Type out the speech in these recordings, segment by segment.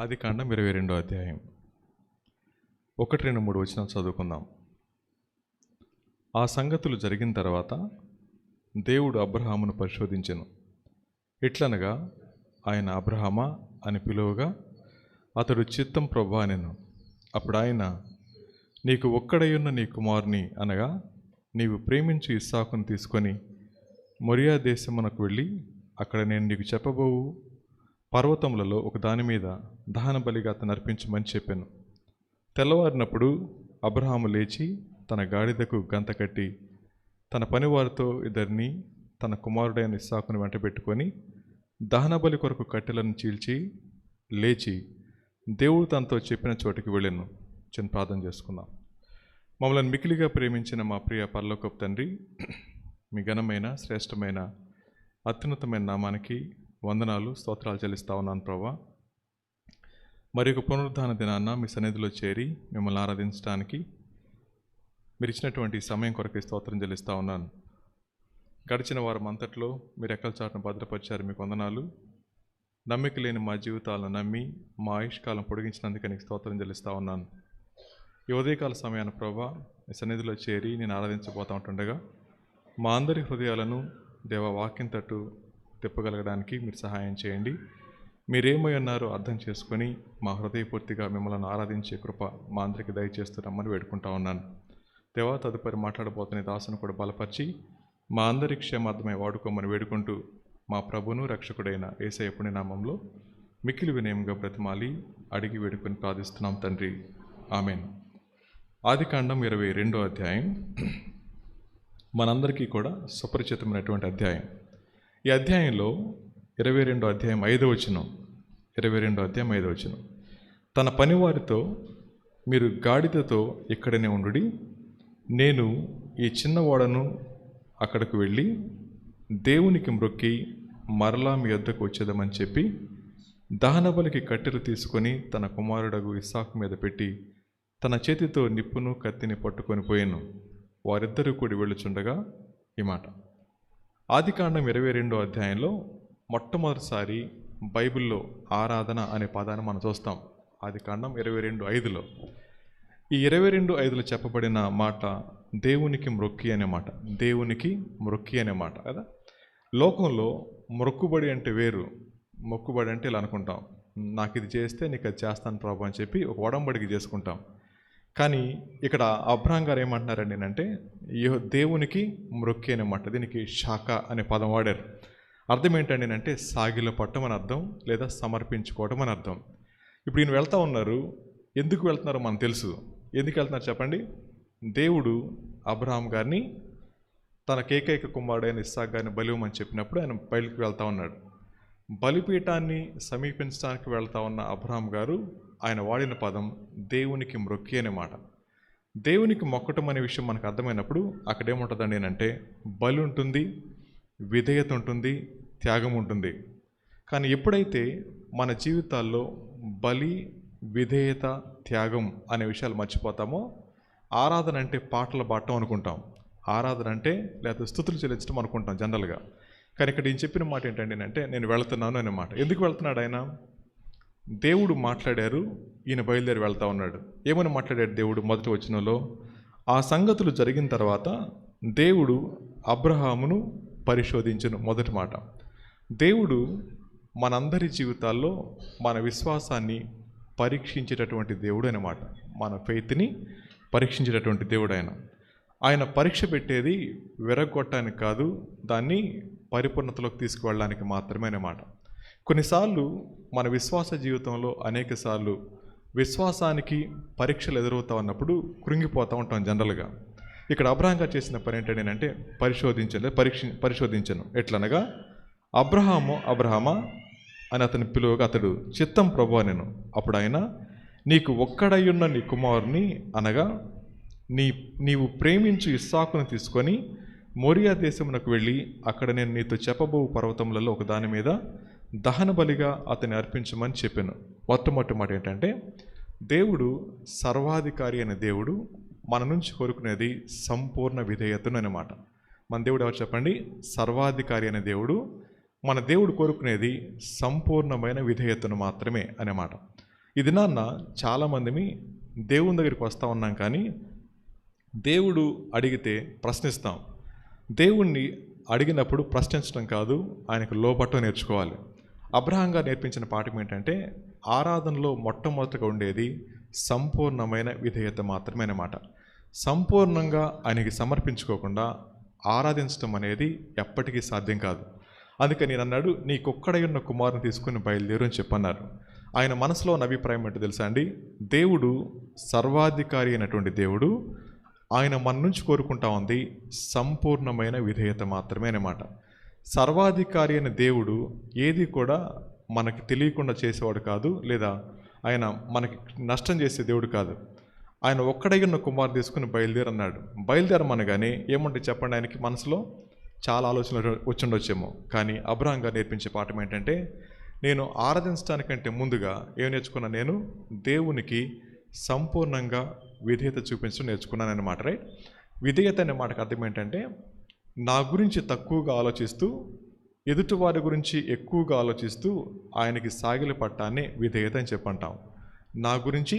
ఆదికాండం 22వ అధ్యాయం 1, 2, 3 వచనాలు చదువుకుందాం. ఆ సంగతులు జరిగిన తర్వాత దేవుడు అబ్రహామును పరిశోధించెను. ఎట్లనగా ఆయన అబ్రహామా అని పిలువగా అతడు చిత్తం ప్రభువా అనెను. అప్పుడు ఆయన, నీకు ఒక్కడైయున్న నీ కుమారుని అనగా నీవు ప్రేమించు ఇస్సాకును తీసుకొని మొరియా దేశమునకు వెళ్ళి అక్కడ నేను నీకు చెప్పబోవు పర్వతములలో ఒక దాని మీద దహన బలిగా అతను అర్పించమని చెప్పాను. తెల్లవారినప్పుడు అబ్రహాము లేచి తన గాడిదకు గంత కట్టి తన పనివారితో ఇద్దరిని తన కుమారుడైన ఇస్సాకును వెంటబెట్టుకొని దహన బలి కొరకు కట్టెలను చీల్చి లేచి దేవుడు తనతో చెప్పిన చోటికి వెళ్ళాను. చిన్న ప్రార్థన చేసుకుందాం. మమ్మల్ని మికిలిగా ప్రేమించిన మా ప్రియ పరలోకపు తండ్రి, మీ ఘనమైన శ్రేష్టమైన అత్యున్నతమైన నామానికి వందనాలు, స్తోత్రాలు చెల్లిస్తా ఉన్నాను ప్రభా. మరి ఒక పునరుద్ధాన దినాన్న మీ సన్నిధిలో చేరి మిమ్మల్ని ఆరాధించడానికి మీరు ఇచ్చినటువంటి సమయం కొరకు స్తోత్రం చెల్లిస్తూ ఉన్నాను. గడిచిన వారం అంతట్లో మీరు ఎక్కల చాటును భద్రపరిచారు, మీకు వందనాలు. నమ్మిక లేని మా జీవితాలను నమ్మి మా ఆయుష్కాలం పొడిగించినందుకు నీకు స్తోత్రం చెల్లిస్తూ ఉన్నాను. ఈ ఉదయకాల సమయాన్ని ప్రభా మీ సన్నిధిలో చేరి నేను ఆరాధించబోతూ ఉంటుండగా మా అందరి హృదయాలను దేవ వాక్యం తట్టు తిప్పగలగడానికి మీరు సహాయం చేయండి. మీరేమై ఉన్నారో అర్థం చేసుకొని మా హృదయపూర్తిగా మిమ్మల్ని ఆరాధించే కృప మా అందరికీ దయచేస్తున్నామని వేడుకుంటా ఉన్నాను. దేవా, తదుపరి మాట్లాడబోతున్న దాసును కూడా బలపరిచి మా అందరి క్షేమార్థమై వాడుకోమని వేడుకుంటూ మా ప్రభును రక్షకుడైన యేసయ్య పుణ్య నామంలో మిక్కిలి వినయంగా బ్రతిమాలి అడిగి వేడుకొని ప్రార్థిస్తున్నాం తండ్రి, ఆమెన్. ఆదికాండం 22వ అధ్యాయం మనందరికీ కూడా సుపరిచితమైనటువంటి అధ్యాయం. ఈ అధ్యాయంలో 22వ అధ్యాయం 5వ వచనం, 22వ అధ్యాయం 5వ వచనం, తన పనివారితో మీరు గాడిదతో ఇక్కడనే ఉండుడి, నేను ఈ చిన్న ఓడను అక్కడికి వెళ్ళి దేవునికి మ్రొక్కి మరలా మీ వద్దకు వచ్చేదామని చెప్పి దహనబలికి కట్టెలు తీసుకొని తన కుమారుడగు ఇస్సాకు మీద పెట్టి తన చేతితో నిప్పును కత్తిని పట్టుకొని పోయాను. వారిద్దరూ కూడి వెళ్ళుచుండగా ఈ మాట. ఆదికాండం 22వ అధ్యాయంలో మొట్టమొదటిసారి బైబిల్లో ఆరాధన అనే పదాన్ని మనం చూస్తాం. ఆదికాండం 22:5లో ఈ 22:5లో చెప్పబడిన మాట దేవునికి మ్రొక్కి అనే మాట. దేవునికి మ్రొక్కి అనే మాట కదా. లోకంలో మొక్కుబడి అంటే వేరు. మొక్కుబడి అంటే ఇలా అనుకుంటాం, నాకు ఇది చేస్తే నీకు అది చేస్తాను ప్రభు అని చెప్పి ఒక ఒడంబడికి చేసుకుంటాం. కానీ ఇక్కడ అబ్రహాం గారు ఏమంటున్నారండి అంటే దేవునికి మ్రొక్కి అనమాట. దీనికి శాఖ అనే పదం వాడారు. అర్థం ఏంటండి అంటే సాగిల పట్టం అని అర్థం, లేదా సమర్పించుకోవడం అని అర్థం. ఇప్పుడు ఈయన వెళ్తూ ఉన్నారు. ఎందుకు వెళ్తున్నారో మనకు తెలుసు. ఎందుకు వెళ్తున్నారు చెప్పండి. దేవుడు అబ్రహాం గారిని తన ఏకైక కుమారుడైన ఇస్సాకు గారిని బలివ్వమని చెప్పినప్పుడు ఆయన బయలుకి వెళ్తూ ఉన్నాడు. బలిపీఠాన్ని సమీపించడానికి వెళ్తా ఉన్న అబ్రహాం గారు ఆయన వాడిన పదం దేవునికి మ్రొక్కి అనే మాట. దేవునికి మొక్కటం అనే విషయం మనకు అర్థమైనప్పుడు అక్కడ ఏముంటుందండి అంటే బలి ఉంటుంది, విధేయత ఉంటుంది, త్యాగం ఉంటుంది. కానీ ఎప్పుడైతే మన జీవితాల్లో బలి, విధేయత, త్యాగం అనే విషయాలు మర్చిపోతామో ఆరాధన అంటే పాటలు పాడటం అనుకుంటాం, ఆరాధన అంటే లేదా స్తుతులు చెల్లించడం అనుకుంటాం జనరల్గా. కానీ ఇక్కడ ఈయన చెప్పిన మాట ఏంటండి అంటే నేను వెళ్తున్నాను అనే మాట. ఎందుకు వెళ్తున్నాడు ఆయన? దేవుడు మాట్లాడారు, ఈయన బయలుదేరి వెళ్తా ఉన్నాడు. ఏమని మాట్లాడాడు దేవుడు? మొదటి వచనంలో ఆ సంగతులు జరిగిన తర్వాత దేవుడు అబ్రహామును పరిశోధించెను. మొదటి మాట. దేవుడు మనందరి జీవితాల్లో మన విశ్వాసాన్ని పరీక్షించేటటువంటి దేవుడు అన్నమాట. మన ఫెయిత్ని పరీక్షించేటటువంటి దేవుడు ఆయన పరీక్ష పెట్టేది విరగొట్టడానికి కాదు, దాన్ని పరిపూర్ణతలోకి తీసుకువెళ్ళడానికి మాత్రమే అన్నమాట. కొన్నిసార్లు మన విశ్వాస జీవితంలో అనేక సార్లు విశ్వాసానికి పరీక్షలు ఎదురవుతా ఉన్నప్పుడు కృంగిపోతూ ఉంటాం జనరల్గా. ఇక్కడ అబ్రహాం గారు చేసిన పని ఏంటంటే పరిశోధించను. ఎట్లనగా అబ్రహామా అని అతని పిలువగా అతడు చిత్తం ప్రభువా అనెను. అప్పుడు ఆయన, నీకు ఒక్కడయ్యున్న నీ కుమారుని అనగా నీవు ప్రేమించు ఇస్సాకును తీసుకొని మొరియా దేశమునకు వెళ్ళి అక్కడ నేను నీతో చెప్పబో పర్వతములలో ఒక దాని మీద దహన బలిగా అతన్ని అర్పించమని చెప్పాను. మొట్టమొదటి మాట ఏంటంటే దేవుడు సర్వాధికారి అనే దేవుడు మన నుంచి కోరుకునేది సంపూర్ణ విధేయతను అన్నమాట. మన దేవుడు ఎవరు చెప్పండి? సర్వాధికారి అనే దేవుడు మన దేవుడు కోరుకునేది సంపూర్ణమైన విధేయతను మాత్రమే అన్నమాట. ఈ దినాన్న చాలామంది దేవుని దగ్గరికి వస్తూ ఉన్నాం, కానీ దేవుడు అడిగితే ప్రశ్నిస్తాం. దేవుణ్ణి అడిగినప్పుడు ప్రశ్నించడం కాదు, ఆయనకు లోబట్టం నేర్చుకోవాలి. అబ్రహాం గారు నేర్పించిన పాఠం ఏంటంటే, ఆరాధనలో మొట్టమొదటిగా ఉండేది సంపూర్ణమైన విధేయత మాత్రమే అన్నమాట. సంపూర్ణంగా ఆయనకి సమర్పించుకోకుండా ఆరాధించడం అనేది ఎప్పటికీ సాధ్యం కాదు. అందుకని నేను అన్నాడు, నీకొక్కడై ఉన్న కుమారుని తీసుకుని బయలుదేరు అని చెప్పన్నారు. ఆయన మనసులో ఉన్న అభిప్రాయం ఏంటో తెలుసా అండి? దేవుడు సర్వాధికారి అయినటువంటి దేవుడు, ఆయన మన నుంచి కోరుకుంటా ఉంది సంపూర్ణమైన విధేయత మాత్రమే అన్నమాట. సర్వాధికారి అయిన దేవుడు ఏది కూడా మనకి తెలియకుండా చేసేవాడు కాదు, లేదా ఆయన మనకి నష్టం చేసే దేవుడు కాదు. ఆయన ఒక్కడై ఉన్న కుమారుని తీసుకుని బయలుదేరన్నాడు. బయలుదేరమనగానే ఏమంటే చెప్పండి, ఆయనకి మనసులో చాలా ఆలోచనలు వచ్చిండొచ్చేమో. కానీ అబ్రహాం గారు నేర్పించే పాఠం ఏంటంటే, నేను ఆరాధించడానికంటే ముందుగా ఏం నేర్చుకున్నా? నేను దేవునికి సంపూర్ణంగా విధేయత చూపించడం నేర్చుకున్నాను అన్నమాట. రైట్? విధేయత అనే మాటకు అర్థం ఏంటంటే, నా గురించి తక్కువగా ఆలోచిస్తూ ఎదుటివారి గురించి ఎక్కువగా ఆలోచిస్తూ ఆయనకి సాగిలి పట్టాన్ని విధేయత అని చెప్పంటాం. నా గురించి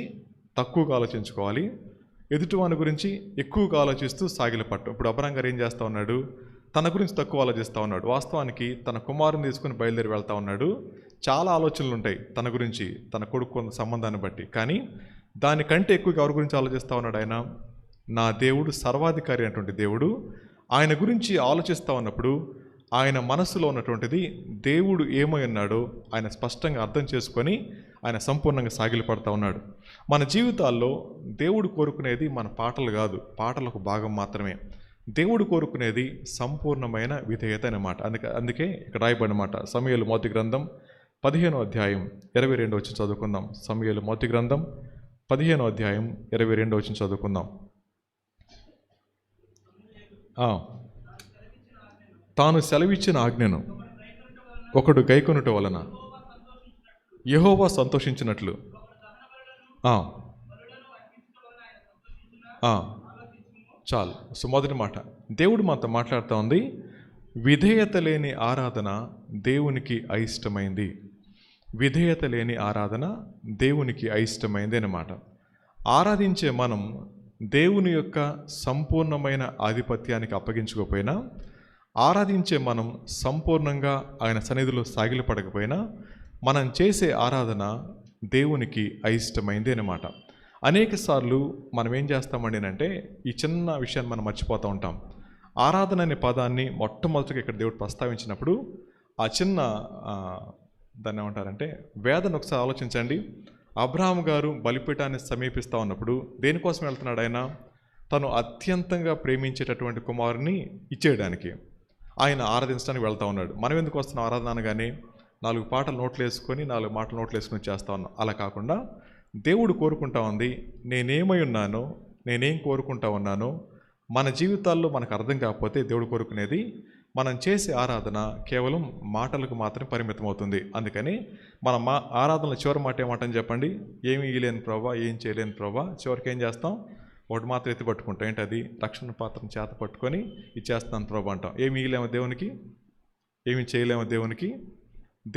తక్కువగా ఆలోచించుకోవాలి, ఎదుటివాని గురించి ఎక్కువగా ఆలోచిస్తూ సాగిలి పట్టం. ఇప్పుడు అబ్రహాం గారు ఏం చేస్తూ ఉన్నాడు? తన గురించి తక్కువ ఆలోచిస్తూ ఉన్నాడు. వాస్తవానికి తన కుమారుని తీసుకుని బయలుదేరి వెళ్తూ ఉన్నాడు. చాలా ఆలోచనలు ఉంటాయి తన గురించి, తన కొడుకు సంబంధాన్ని బట్టి. కానీ దానికంటే ఎక్కువగా ఎవరి గురించి ఆలోచిస్తూ ఉన్నాడు? ఆయన నా దేవుడు సర్వాధికారి అయినటువంటి దేవుడు. ఆయన గురించి ఆలోచిస్తూ ఉన్నప్పుడు ఆయన మనసులో ఉన్నటువంటిది దేవుడు ఏమై ఉన్నాడో ఆయన స్పష్టంగా అర్థం చేసుకొని ఆయన సంపూర్ణంగా సాగిలపడుతూ ఉన్నాడు. మన జీవితాల్లో దేవుడు కోరుకునేది మన పాటలు కాదు, పాటలకు భాగం మాత్రమే. దేవుడు కోరుకునేది సంపూర్ణమైన విధేయత అన్నమాట. అందుకే ఇక్కడ రాయబడినమాట. సమూయేలు మొదటి గ్రంథం 15వ అధ్యాయం 22వ వచనం చదువుకుందాం. సమూయేలు మొదటి గ్రంథం 15వ అధ్యాయం 22వ వచనం చదువుకుందాం. తాను సెలవిచ్చిన ఆజ్ఞను ఒకడు గైకొనుట వలన యెహోవా సంతోషించినట్లు. చాలు. సో మొదటి మాట, దేవుడు మనతో మాట్లాడుతూ ఉంది, విధేయత లేని ఆరాధన దేవునికి అయిష్టమైంది. విధేయత లేని ఆరాధన దేవునికి అయిష్టమైంది అన్నమాట. ఆరాధించే మనం దేవుని యొక్క సంపూర్ణమైన ఆధిపత్యానికి అప్పగించుకోకపోయినా, ఆరాధించే మనం సంపూర్ణంగా ఆయన సన్నిధిలో సాగిలపడకపోయినా, మనం చేసే ఆరాధన దేవునికి అయిష్టమైంది అన్నమాట. అనేక సార్లు మనం ఏం చేస్తామండి అంటే, ఈ చిన్న విషయాన్ని మనం మర్చిపోతూ ఉంటాం. ఆరాధన అనే పదాన్ని మొట్టమొదటిగా ఇక్కడ దేవుడు ప్రస్తావించినప్పుడు ఆ చిన్న దాన్ని ఏమంటారంటే వేదన ఒకసారి ఆలోచించండి. అబ్రహాం గారు బలిపీఠాన్ని సమీపిస్తూ ఉన్నప్పుడు దేనికోసం వెళ్తున్నాడు? ఆయన తను అత్యంతంగా ప్రేమించేటటువంటి కుమారుని ఇచ్చేయడానికి, ఆయన ఆరాధించడానికి వెళ్తూ ఉన్నాడు. మనం ఎందుకు వస్తున్నాం? ఆరాధన అనగానే 4 పాటలు నోట్లు వేసుకొని 4 మాటలు నోట్లు వేసుకొని చేస్తూ ఉన్నాం. అలా కాకుండా దేవుడు కోరుకుంటా ఉంది, నేనేమై ఉన్నానో, నేనేం కోరుకుంటా ఉన్నానో మన జీవితాల్లో మనకు అర్థం కాకపోతే దేవుడు కోరుకునేది మనం చేసే ఆరాధన కేవలం మాటలకు మాత్రం పరిమితం అవుతుంది. అందుకని మన ఆరాధనలో చివరి మాట ఏమంటని చెప్పండి? ఏమీ ఇయ్యలేను ప్రభా, ఏం చేయలేను ప్రభా. చివరికి ఏం చేస్తాం? ఒకటి మాత్రం ఎత్తి పట్టుకుంటాం. ఏంటది? రక్షణ పాత్రను చేత పట్టుకొని ఇచ్చేస్తాను ప్రభా అంటాం. ఏమి ఇయ్యలేమో దేవునికి, ఏమి చేయలేమో దేవునికి.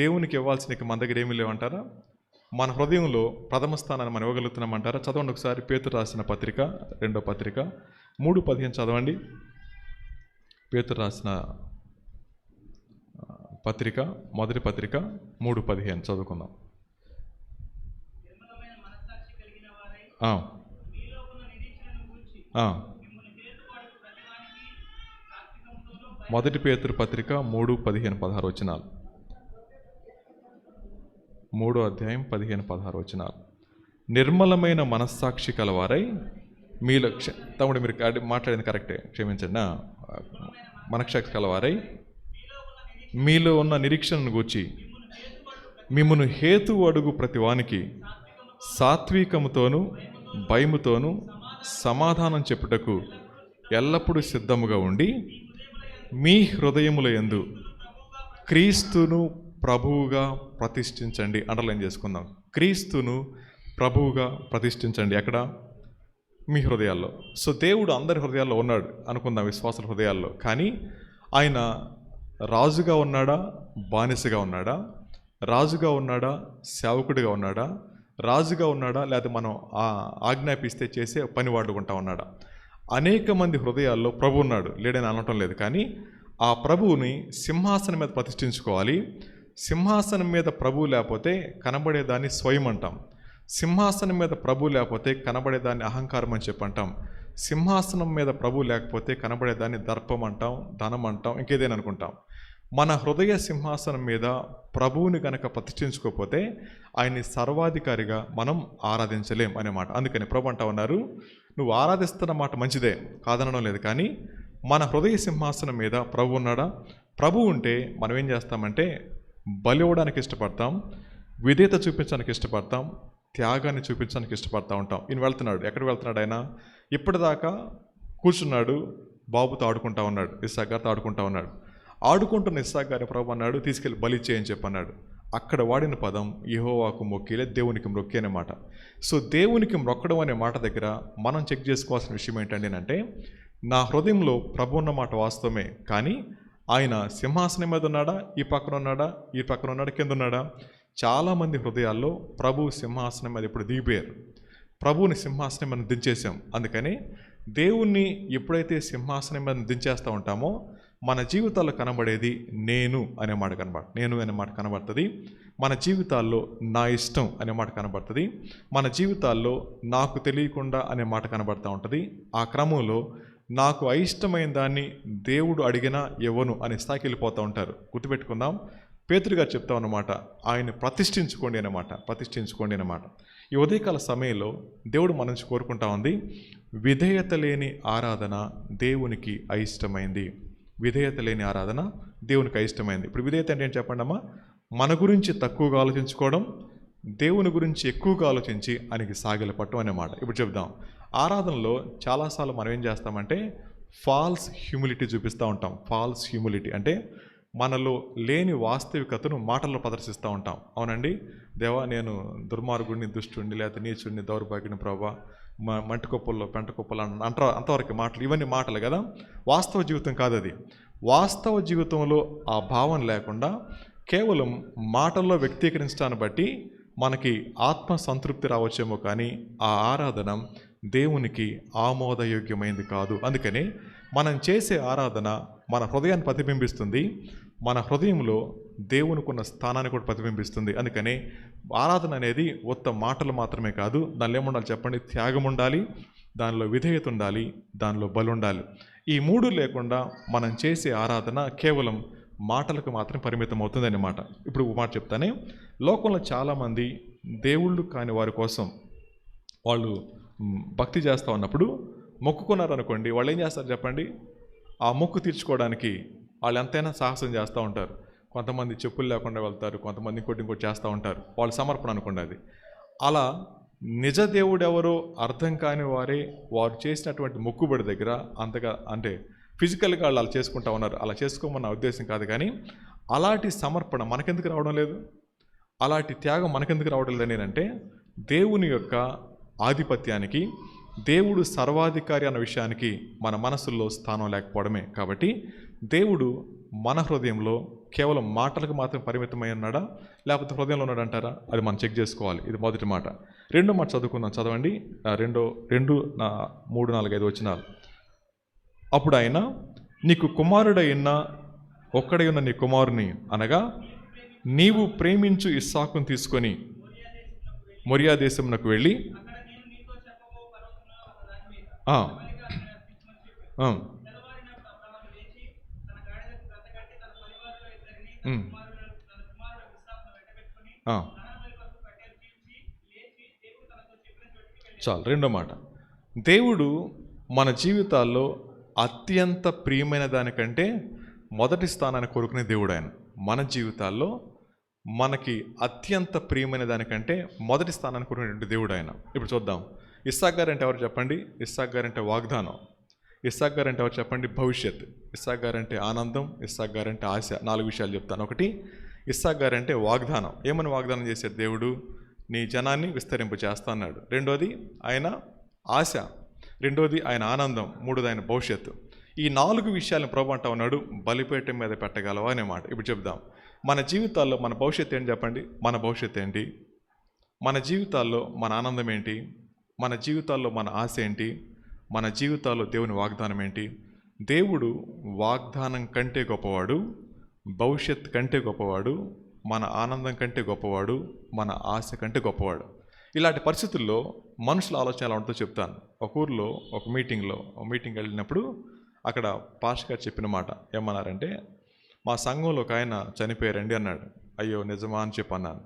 దేవునికి ఇవ్వాల్సిన మన దగ్గర ఏమీ లేవంటారా? మన హృదయంలో ప్రథమ స్థానాన్ని మనం ఇవ్వగలుగుతున్నామంటారా? చదవండి ఒకసారి పేతురు రాసిన పత్రిక, 2వ పత్రిక 3:15 చదవండి. పేతురు రాసిన పత్రిక, మొదటి పత్రిక 3:15 చదువుకుందాం. మొదటి పేతురు పత్రిక 3:15-16 వచనాలు. 3వ అధ్యాయం 15-16 వచనాలు. నిర్మలమైన మనస్సాక్షి కలవారై మీలో తమ్ముడు మీరు మాట్లాడింది కరెక్టే, క్షమించండి. మనస్సాక్షి కలవారై మీలో ఉన్న నిరీక్షణను గూర్చి మిమ్మును హేతువు అడుగు ప్రతివానికి సాత్వికముతోనూ భయముతోనూ సమాధానం చెప్పుటకు ఎల్లప్పుడూ సిద్ధముగా ఉండి, మీ హృదయముల యందు క్రీస్తును ప్రభువుగా ప్రతిష్ఠించండి. అండర్లైన్ చేసుకుందాం. క్రీస్తును ప్రభువుగా ప్రతిష్ఠించండి. ఎక్కడ? మీ హృదయాల్లో. సో దేవుడు అందరి హృదయాల్లో ఉన్నాడు అనుకుందాం, విశ్వాసుల హృదయాల్లో. కానీ ఆయన రాజుగా ఉన్నాడా, బానిసగా ఉన్నాడా, రాజుగా ఉన్నాడా, సేవకుడిగా ఉన్నాడా, రాజుగా ఉన్నాడా, లేదా మనం ఆజ్ఞాపిస్తే చేసే పని వాడుకుంటా ఉన్నాడా? అనేక మంది హృదయాల్లో ప్రభు ఉన్నాడు, లేడని అనటం లేదు. కానీ ఆ ప్రభువుని సింహాసనం మీద ప్రతిష్ఠించుకోవాలి. సింహాసనం మీద ప్రభువు లేకపోతే కనబడేదాన్ని స్వయం అంటాం. సింహాసనం మీద ప్రభు లేకపోతే కనబడేదాన్ని అహంకారం అని చెప్పంటాం. సింహాసనం మీద ప్రభు లేకపోతే కనబడేదాన్ని దర్పం అంటాం, ధనం అంటాం, ఇంకేదైనా అనుకుంటాం. మన హృదయ సింహాసనం మీద ప్రభువుని కనుక ప్రతిష్ఠించుకోకపోతే ఆయన్ని సర్వాధికారిగా మనం ఆరాధించలేం అనే మాట. అందుకని ప్రభు అంటా ఉన్నారు, నువ్వు ఆరాధిస్తున్న మాట మంచిదే, కాదనడం లేదు. కానీ మన హృదయ సింహాసనం మీద ప్రభు ఉన్నాడా? ప్రభు ఉంటే మనం ఏం చేస్తామంటే బలి ఇవ్వడానికి ఇష్టపడతాం, విధేయత చూపించడానికి ఇష్టపడతాం, త్యాగాన్ని చూపించడానికి ఇష్టపడతా ఉంటాం. ఈయన వెళ్తున్నాడు, ఎక్కడికి వెళ్తున్నాడు? ఆయన ఇప్పటిదాకా కూర్చున్నాడు, బాబుతో ఆడుకుంటా ఉన్నాడు, ఇస్సాకు గారితో ఆడుకుంటా ఉన్నాడు. ఆడుకుంటున్న ఇస్సాకు గారి ప్రభు అన్నాడు, తీసుకెళ్ళి బలి చేయని చెప్పన్నాడు. అక్కడ వాడిన పదం యెహోవాకు మొక్కిలే, దేవునికి మొక్కి అనే మాట. సో దేవునికి మొక్కడం అనే మాట దగ్గర మనం చెక్ చేసుకోవాల్సిన విషయం ఏంటండి అంటే, నా హృదయంలో ప్రభు ఉన్న మాట వాస్తవమే, కానీ ఆయన సింహాసనం మీద ఉన్నాడా, ఈ పక్కన ఉన్నాడా, ఈ పక్కన ఉన్నాడా, కింద ఉన్నాడా? చాలామంది హృదయాల్లో ప్రభు సింహాసనం మీద ఇప్పుడు దిగిపోయారు. ప్రభువుని సింహాసనం మీద దించేసాం. అందుకని దేవుణ్ణి ఎప్పుడైతే సింహాసనం మీద దించేస్తూ ఉంటామో మన జీవితాల్లో కనబడేది నేను అనే మాట నేను అనే మాట కనబడుతుంది. మన జీవితాల్లో నా ఇష్టం అనే మాట కనబడుతుంది. మన జీవితాల్లో నాకు తెలియకుండా అనే మాట కనబడుతూ ఉంటుంది. ఆ క్రమంలో నాకు అయిష్టమైన దాన్ని దేవుడు అడిగినా ఇవ్వను అనే స్థాయికి వెళ్ళిపోతూ ఉంటారు. గుర్తుపెట్టుకుందాం, పేతురు గారు చెప్తా అన్నమాట, ఆయన ప్రతిష్ఠించుకోండి అన్నమాట, ప్రతిష్ఠించుకోండి అన్నమాట. ఈ ఉదయకాల సమయంలో దేవుడు మన నుంచి కోరుకుంటా ఉంది, విధేయత లేని ఆరాధన దేవునికి అయిష్టమైంది. విధేయత లేని ఆరాధన దేవునికి అయిష్టమైంది. ఇప్పుడు విధేయత అంటే ఏంటి చెప్పండి అమ్మా? మన గురించి తక్కువగా ఆలోచించుకోవడం, దేవుని గురించి ఎక్కువగా ఆలోచించి ఆయనకి సాగిలపట్టం అనే మాట. ఇప్పుడు చెప్దాం, ఆరాధనలో చాలాసార్లు మనం ఏం చేస్తామంటే ఫాల్స్ హ్యూమిలిటీ చూపిస్తూ ఉంటాం. ఫాల్స్ హ్యూమిలిటీ అంటే మనలో లేని వాస్తవికతను మాటల్లో ప్రదర్శిస్తూ ఉంటాం. అవునండి దేవా, నేను దుర్మార్గుడిని, దుష్టుడిని, లేకపోతే నీచుడిని, దౌర్భాగ్యుని ప్రభా, మంటి కుప్పల్లో పెంట కుప్పలు అంటారు. అంతవరకు మాటలు, ఇవన్నీ మాటలు కదా, వాస్తవ జీవితం కాదు అది. వాస్తవ జీవితంలో ఆ భావం లేకుండా కేవలం మాటల్లో వ్యక్తీకరించడాన్ని బట్టి మనకి ఆత్మ సంతృప్తి రావచ్చేమో, కానీ ఆ ఆరాధన దేవునికి ఆమోదయోగ్యమైంది కాదు. అందుకని మనం చేసే ఆరాధన మన హృదయాన్ని ప్రతిబింబిస్తుంది, మన హృదయంలో దేవునికున్న స్థానాన్ని కూడా ప్రతిబింబిస్తుంది. అందుకని ఆరాధన అనేది ఉత్త మాటలు మాత్రమే కాదు, దానిలో ఏముండాలి చెప్పండి? త్యాగం ఉండాలి, దానిలో విధేయత ఉండాలి, దానిలో బలి ఉండాలి. ఈ మూడు లేకుండా మనం చేసే ఆరాధన కేవలం మాటలకు మాత్రం పరిమితం అవుతుంది అన్నమాట. ఇప్పుడు మాట చెప్తానే, లోకంలో చాలామంది దేవుళ్ళు కాని వారి కోసం వాళ్ళు భక్తి చేస్తూ ఉన్నప్పుడు మొక్కుకున్నారనుకోండి, వాళ్ళు ఏం చేస్తారు చెప్పండి? ఆ మొక్కు తీర్చుకోవడానికి వాళ్ళు ఎంతైనా సాహసం చేస్తూ ఉంటారు. కొంతమంది చెప్పులు లేకుండా వెళ్తారు, కొంతమంది ఇంకోటి చేస్తూ ఉంటారు. వాళ్ళు సమర్పణ అనుకోండి అది. అలా నిజ దేవుడు ఎవరో అర్థం కాని వారే వారు చేసినటువంటి మొక్కుబడి దగ్గర అంతగా అంటే ఫిజికల్గా వాళ్ళు అలా చేసుకుంటా ఉన్నారు. అలా చేసుకోమన్న ఉద్దేశం కాదు, కానీ అలాంటి సమర్పణ మనకెందుకు రావడం లేదు? అలాంటి త్యాగం మనకెందుకు రావడం లేదు అంటే దేవుని యొక్క ఆధిపత్యానికి, దేవుడు సర్వాధికారి అన్న విషయానికి మన మనసుల్లో స్థానం లేకపోవడమే. కాబట్టి దేవుడు మన హృదయంలో కేవలం మాటలకు మాత్రం పరిమితమై ఉన్నాడా, లేకపోతే హృదయంలో ఉన్నాడు అంటారా? అది మనం చెక్ చేసుకోవాలి. ఇది మొదటి మాట. రెండో మాట చదువుకుందాం, చదవండి. 2:3-4-5 వచనాలు. అప్పుడు ఆయన, నీకు కుమారుడైన ఒక్కడై ఉన్న నీ కుమారుని అనగా నీవు ప్రేమించు ఇస్సాకును తీసుకొని మొరియా దేశమునకు వెళ్ళి చాలు. రెండో మాట, దేవుడు మన జీవితాల్లో అత్యంత ప్రియమైన దానికంటే మొదటి స్థానాన్ని కోరుకునే దేవుడు ఆయన. మన జీవితాల్లో మనకి అత్యంత ప్రియమైన దానికంటే మొదటి స్థానాన్ని కోరుకునేటువంటి దేవుడు ఆయన. ఇప్పుడు చూద్దాం, ఇస్సాకు గారు అంటే ఎవరు చెప్పండి? ఇస్సాకు గారు అంటే వాగ్దానం. ఇస్సాకు గారు అంటే ఎవరు చెప్పండి? భవిష్యత్. ఇస్సాకు గారు అంటే ఆనందం. ఇస్సాకు గారు అంటే ఆశ. 4 విషయాలు చెప్తాను. ఒకటి, ఇస్సాకు గారు అంటే వాగ్దానం. ఏమని వాగ్దానం చేశాడు దేవుడు? నీ జనాన్ని విస్తరింపు చేస్తా అన్నాడు. రెండోది ఆయన ఆశ. రెండోది ఆయన ఆనందం. మూడోది ఆయన భవిష్యత్తు. ఈ 4 విషయాలను ప్రభు అంటా ఉన్నాడు, బలిపీఠం మీద పెట్టగలవా అనే మాట. ఇప్పుడు చెప్దాం, మన జీవితాల్లో మన భవిష్యత్తు ఏంటి చెప్పండి. మన భవిష్యత్తు ఏంటి? మన జీవితాల్లో మన ఆనందం ఏంటి? మన జీవితాల్లో మన ఆశ ఏంటి? మన జీవితాల్లో దేవుని వాగ్దానం ఏంటి? దేవుడు వాగ్దానం కంటే గొప్పవాడు, భవిష్యత్తు కంటే గొప్పవాడు, మన ఆనందం కంటే గొప్పవాడు, మన ఆశ కంటే గొప్పవాడు. ఇలాంటి పరిస్థితుల్లో మనుషుల ఆలోచన ఎలా ఉంటుందో చెప్తాను. ఒక ఊర్లో ఒక మీటింగ్ వెళ్ళినప్పుడు అక్కడ పాస్టర్ గారు చెప్పిన మాట ఏమన్నారంటే, మా సంఘంలో ఒక ఆయన చనిపోయారండి అన్నాడు. అయ్యో నిజమా అని చెప్పన్నాను.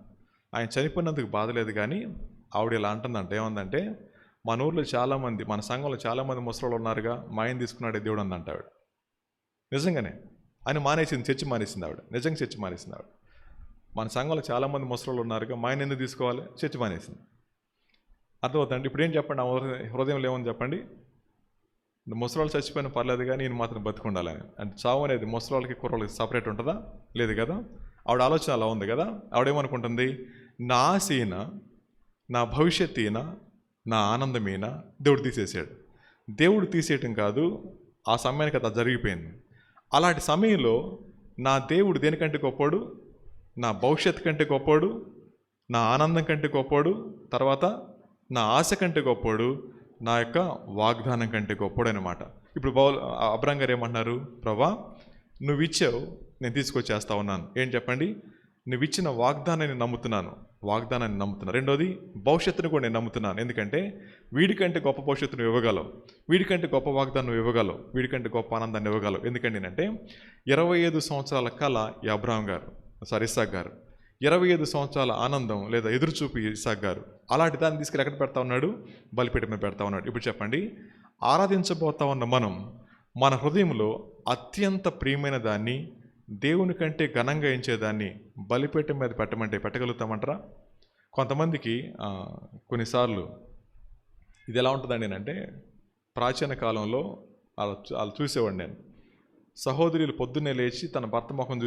ఆయన చనిపోయినందుకు బాధ లేదు, కానీ ఆవిడ ఇలా అంటుందంట, ఏమందంటే, మన ఊర్లో చాలామంది, మన సంఘంలో చాలామంది ముసలోళ్ళు ఉన్నారుగా, మా ఆయన తీసుకున్నాడే దేవుడు అందంట ఆవిడ. నిజంగానే ఆయన మానేసింది, చర్చి మానేసింది ఆవిడ. నిజంగా చర్చి మానేసింది ఆవిడ. మన సంఘంలో చాలామంది ముసలోళ్ళు ఉన్నారుగా, మా ఆయన ఎందుకు తీసుకోవాలి, చర్చి మానేసింది. అర్థమవుతుందండి. ఇప్పుడు ఏం చెప్పండి, ఆ హృదయంలో ఏమని చెప్పండి, ముసలోళ్ళు చచ్చిపోయినా పర్లేదు కానీ నేను మాత్రం బతికుండాలని. అంటే చావు అనేది ముసలోళ్ళకి కుర్రోళ్ళకి సపరేట్ ఉంటుందా? లేదు కదా. ఆవిడ ఆలోచన అలా ఉంది కదా. ఆవిడేమనుకుంటుంది, నా ఆశ ఈయన, నా భవిష్యత్తు ఈయన, నా ఆనందమైన దేవుడు తీసేసాడు. దేవుడు తీసేయటం కాదు, ఆ సమయానికి అది జరిగిపోయింది. అలాంటి సమయంలో నా దేవుడు దేనికంటే గొప్పోడు, నా భవిష్యత్తు కంటే గొప్పోడు, నా ఆనందం కంటే గొప్పోడు, తర్వాత నా ఆశ కంటే గొప్పోడు, నా యొక్క వాగ్దానం కంటే గొప్పోడు అనమాట. ఇప్పుడు అబ్రాం గారు ఏమంటున్నారు, ప్రభా నువ్వు ఇచ్చావు, నేను తీసుకొచ్చేస్తా ఉన్నాను. ఏం చెప్పండి, నువ్వు ఇచ్చిన వాగ్దానాన్ని నమ్ముతున్నాను. రెండోది భవిష్యత్తును కూడా నేను నమ్ముతున్నాను. ఎందుకంటే వీడికంటే గొప్ప భవిష్యత్తును ఇవ్వగలవు, వీడికంటే గొప్ప వాగ్దానం ఇవ్వగలవు, వీడికంటే గొప్ప ఆనందాన్ని ఇవ్వగలవు. ఎందుకంటే అంటే 25 సంవత్సరాల కళ ఈ అబ్రాం గారు, ఇస్సాక్ గారు, 25 సంవత్సరాల ఆనందం లేదా ఎదురుచూపు ఇస్సాక్ గారు. అలాంటి దాన్ని తీసుకెళ్ళి ఎక్కడ పెడతా ఉన్నాడు, బలిపీఠం మీద పెడతా ఉన్నాడు. ఇప్పుడు చెప్పండి, ఆరాధించబోతా ఉన్న మనం మన హృదయంలో అత్యంత ప్రియమైన దాన్ని, దేవుని కంటే ఘనంగా ఎంచేదాన్ని బలిపీఠం మీద పెట్టమంటే పెట్టగలుగుతామంటారా? కొంతమందికి కొన్నిసార్లు ఇది ఎలా ఉంటుందండి అంటే, ప్రాచీన కాలంలో వాళ్ళు చూసేవాడు నేను, సహోదరులు పొద్దున్నే లేచి తన భర్త ముఖం